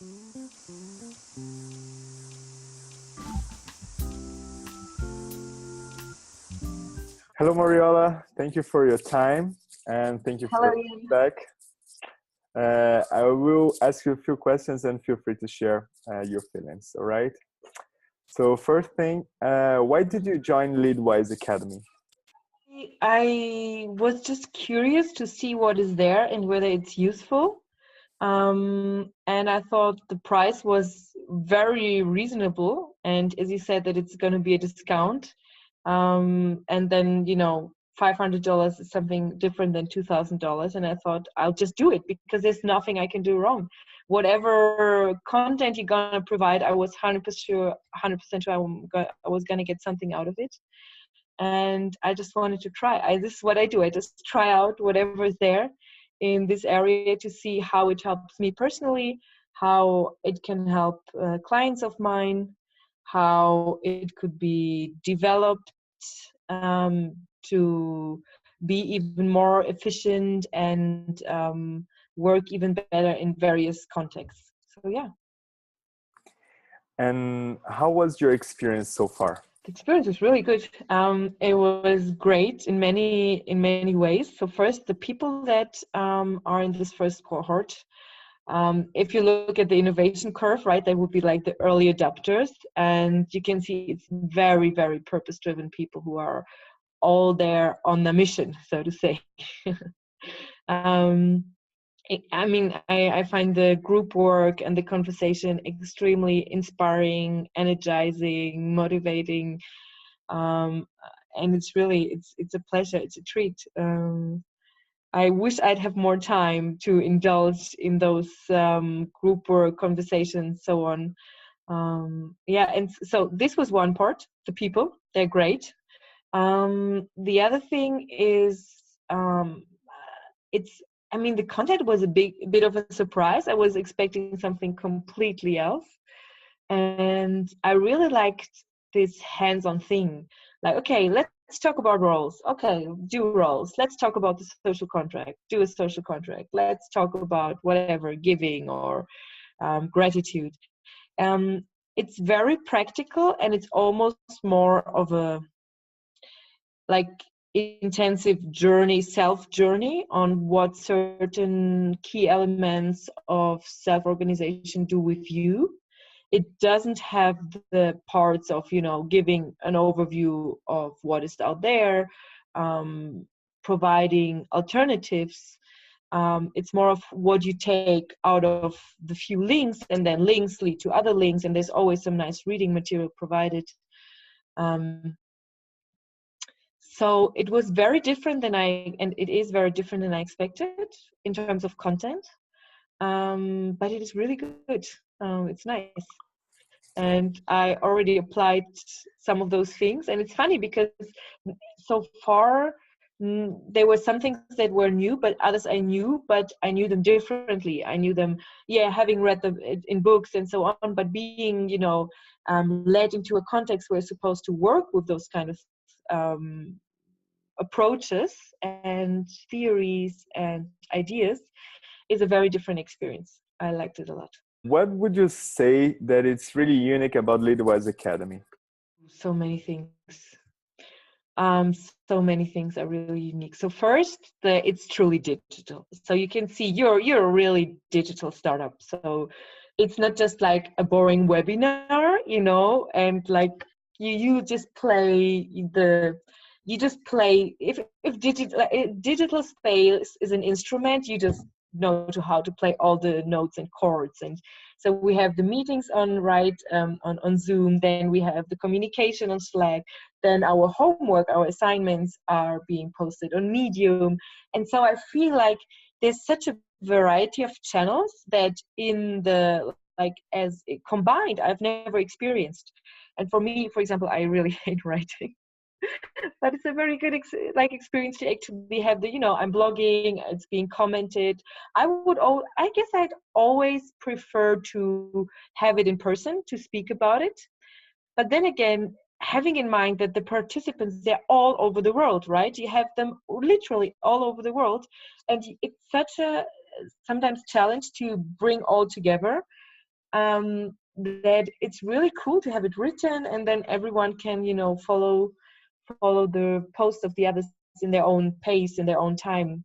Hello, Mariola. Thank you for your time and thank you for Hello, your Ian. feedback. I will ask you a few questions and feel free to share your feelings, all right? So first thing, why did you join LeadWise Academy? I was just curious to see what is there and whether it's useful. And I thought the price was very reasonable. And as you said, that it's going to be a discount. And then, $500 is something different than $2,000. And I thought I'll just do it because there's nothing I can do wrong. Whatever content you're going to provide, I was 100% sure I was going to get something out of it. And I just wanted to try. This is what I do. I just try out whatever is there in this area to see how it helps me personally, how it can help clients of mine, how it could be developed to be even more efficient and work even better in various contexts. So yeah. And how was your experience so far? The experience was really good. It was great in many ways. So first, the people that are in this first cohort, if you look at the innovation curve, right, they would be like the early adopters, and you can see it's very, very purpose-driven people who are all there on the mission, so to say. I find the group work and the conversation extremely inspiring, energizing, motivating, and it's a pleasure. It's a treat. I wish I'd have more time to indulge in those group work conversations, so on. And so this was one part. The people, they're great. The other thing is the content was a bit of a surprise. I was expecting something completely else. And I really liked this hands-on thing. Like, okay, let's talk about roles. Okay, do roles. Let's talk about the social contract. Do a social contract. Let's talk about whatever, giving or gratitude. It's very practical, and it's almost more of a like intensive self-journey on what certain key elements of self-organization do with you. It doesn't have the parts of, giving an overview of what is out there, providing alternatives. It's more of what you take out of the few links, and then links lead to other links, and there's always some nice reading material provided. So it was very different and it is very different than I expected in terms of content. But it is really good. It's nice. And I already applied some of those things. And it's funny because so far there were some things that were new, but others I knew them differently. I knew them, having read them in books and so on, but being, led into a context where you're supposed to work with those kind of approaches and theories and ideas is a very different experience. I liked it a lot. What would you say that it's really unique about LeadWise Academy? So many things. So many things are really unique. So first, it's truly digital. So you can see you're a really digital startup. So it's not just like a boring webinar, and like you just play if digital space is an instrument, you just know how to play all the notes and chords. And so we have the meetings on Zoom, then we have the communication on Slack, then our homework, our assignments are being posted on Medium. And so I feel like there's such a variety of channels that as combined, I've never experienced. And for me, for example, I really hate writing. But it's a very good experience to actually have I'm blogging, it's being commented. I guess I'd always prefer to have it in person to speak about it. But then again, having in mind that the participants, they're all over the world, right? You have them literally all over the world. And it's such a sometimes challenge to bring all together. that it's really cool to have it written, and then everyone can, you know, follow the post of the others in their own pace, in their own time.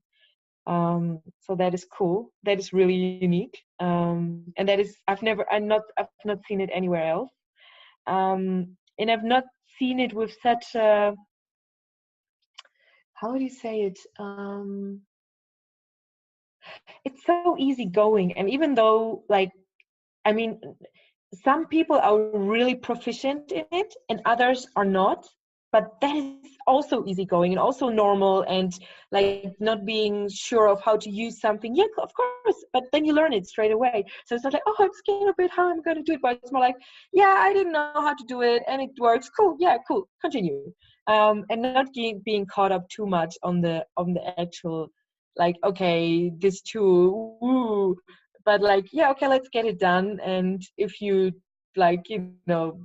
So that is cool. That is really unique. And that is, I've not seen it anywhere else. And I've not seen it with such a, how do you say it? It's so easygoing. And even though, like, I mean, some people are really proficient in it and others are not, but that is also easygoing and also normal, and like not being sure of how to use something. Yeah, of course, but then you learn it straight away. So it's not like, oh, I'm scared of it, how I'm going to do it, but it's more like, yeah, I didn't know how to do it and it works, cool, yeah, cool, continue. And not being caught up too much on the actual, like, okay, this tool, woo, but like, yeah, okay, let's get it done. And if you, like, you know,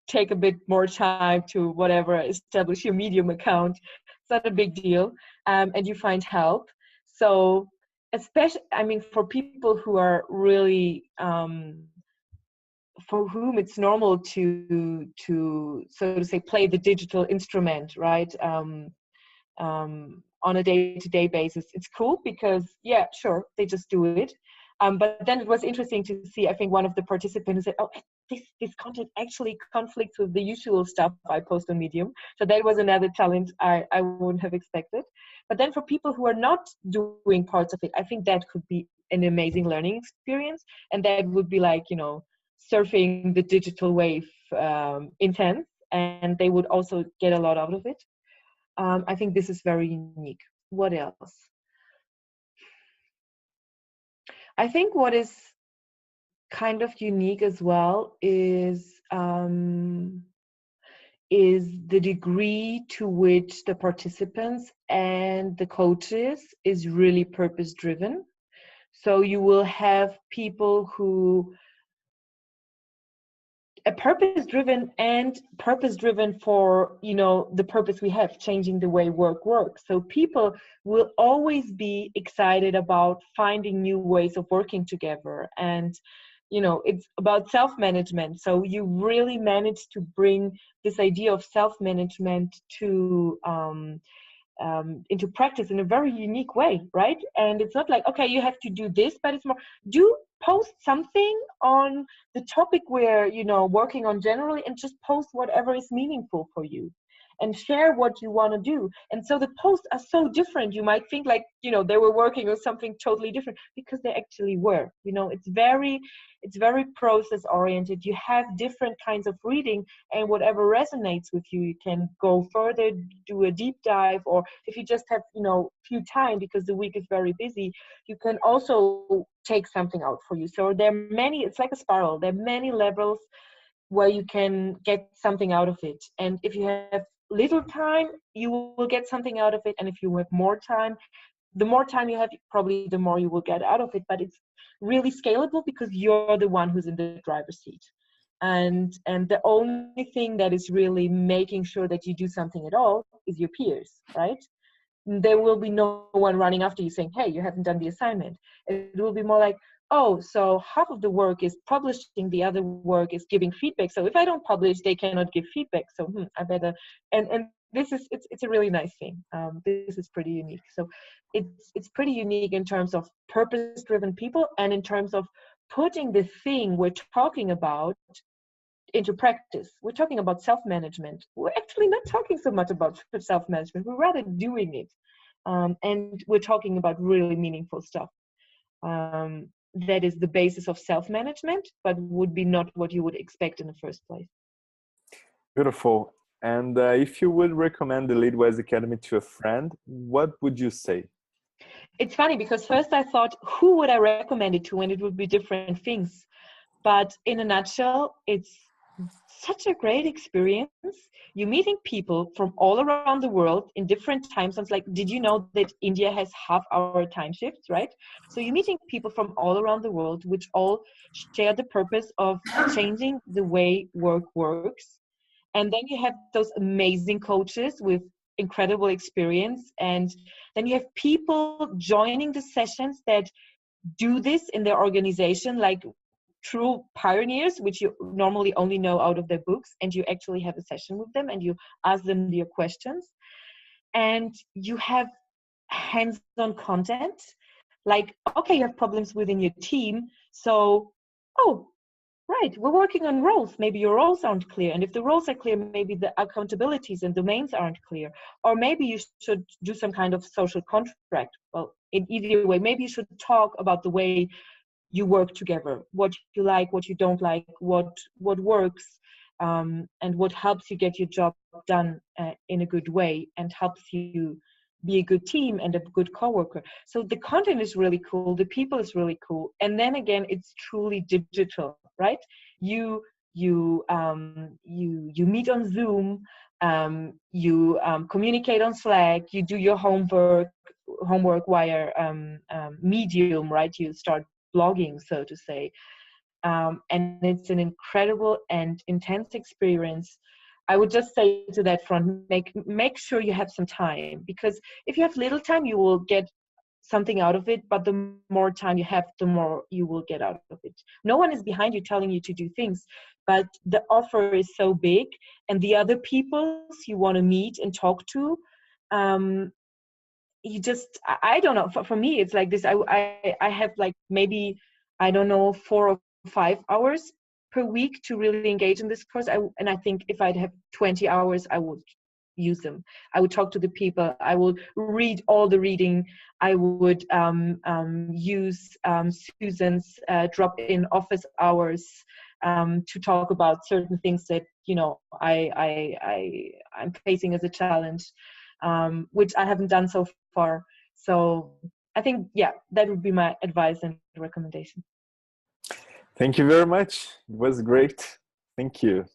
take a bit more time to whatever, establish your Medium account, it's not a big deal. And you find help. So especially, I mean, for people who are really for whom it's normal to so to say play the digital instrument, right, on a day-to-day basis, it's cool because, yeah, sure, they just do it. But then it was interesting to see, I think one of the participants said, oh, this content actually conflicts with the usual stuff I post on Medium. So that was another challenge I wouldn't have expected. But then for people who are not doing parts of it, I think that could be an amazing learning experience. And that would be like, you know, surfing the digital wave, intense, and they would also get a lot out of it. I think this is very unique. What else? I think what is kind of unique as well is the degree to which the participants and the coaches is really purpose driven. So you will have people who are purpose driven for, you know, the purpose we have, changing the way work works. So people will always be excited about finding new ways of working together, and, you know, it's about self-management. So you really manage to bring this idea of self-management to into practice in a very unique way, right? And it's not like, okay, you have to do this, but it's more, do post something on the topic we're, you know, working on generally, and just post whatever is meaningful for you and share what you want to do. And so the posts are so different. You might think like, you know, they were working on something totally different, because they actually were. You know, it's very process oriented. You have different kinds of reading, and whatever resonates with you, you can go further, do a deep dive, or if you just have, you know, few time because the week is very busy, you can also take something out for you. So there are many, it's like a spiral. There are many levels where you can get something out of it. And if you have little time, you will get something out of it. And if you have more time, the more time you have, probably the more you will get out of it. But it's really scalable because you're the one who's in the driver's seat. And the only thing that is really making sure that you do something at all is your peers, right? There will be no one running after you saying, hey, you haven't done the assignment. It will be more like, oh, so half of the work is publishing, the other work is giving feedback. So if I don't publish, they cannot give feedback. So I better, and this is, it's a really nice thing. This is pretty unique. So it's pretty unique in terms of purpose-driven people, and in terms of putting the thing we're talking about into practice. We're talking about self-management. We're actually not talking so much about self-management. We're rather doing it. And we're talking about really meaningful stuff. That is the basis of self-management, but would be not what you would expect in the first place. Beautiful. And if you would recommend the LeadWise Academy to a friend, what would you say? It's funny because first I thought, who would I recommend it to? And it would be different things. But in a nutshell, it's such a great experience. You're meeting people from all around the world in different time zones. Like, did you know that India has half-hour time shifts, right? So you're meeting people from all around the world, which all share the purpose of changing the way work works. And then you have those amazing coaches with incredible experience. And then you have people joining the sessions that do this in their organization. Like, true pioneers, which you normally only know out of their books, and you actually have a session with them and you ask them your questions, and you have hands-on content. Like, okay, you have problems within your team, so, oh, right, we're working on roles. Maybe your roles aren't clear. And if the roles are clear, maybe the accountabilities and domains aren't clear. Or maybe you should do some kind of social contract. Well, in either way, maybe you should talk about the way you work together, what you like, what you don't like, what works, and what helps you get your job done in a good way and helps you be a good team and a good coworker. So the content is really cool, the people is really cool, and then again, it's truly digital, right? You meet on Zoom, you communicate on Slack, you do your homework via Medium, right? You start blogging, so to say, and it's an incredible and intense experience. I would just say to that front, make sure you have some time, because if you have little time, you will get something out of it, but the more time you have, the more you will get out of it. No one is behind you telling you to do things, but the offer is so big, and the other people you want to meet and talk to, you just, I don't know, for me it's like this. I have like maybe, I don't know, 4 or 5 hours per week to really engage in this course. And I think if I'd have 20 hours, I would use them. I would talk to the people, I would read all the reading, I would use Susan's drop-in office hours to talk about certain things that, you know, I'm facing as a challenge, which I haven't done so far. So I think, yeah, that would be my advice and recommendation. Thank you very much. It was great. Thank you.